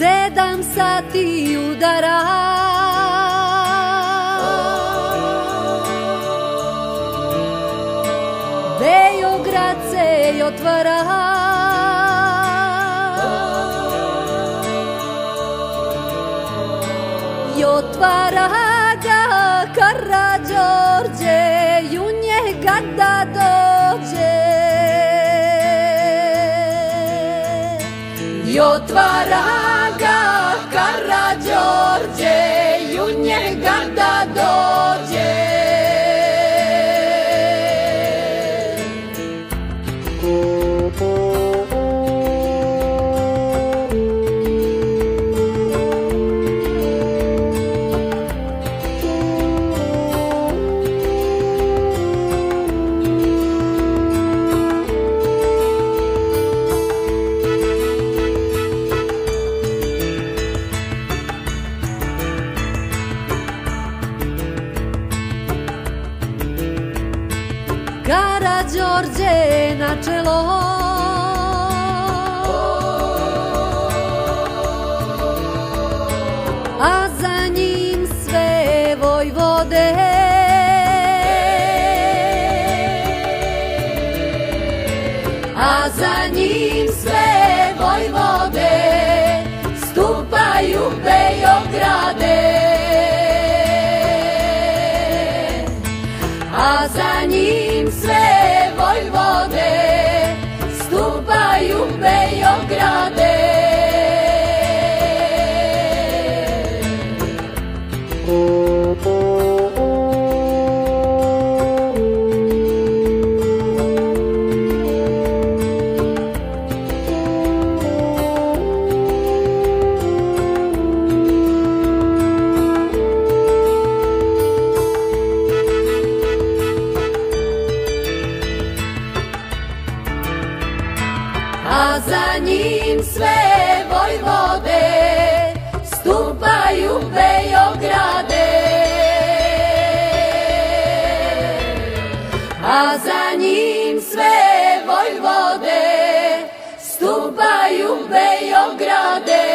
7 sati udara, Beograd se otvara, i otvara ga Karađorđe, i u njega da dođe. I otvara ga Karađorđe, i u njega da dođe. Karađorđe na čelo, a za njim sve vojvode. A za njim sve vojvode stupaju Beograde. A za njim sve vojvode stupaju Beograde. A za njim sve vojvode stupaju Beograde. A za njim sve vojvode stupaju Beograde.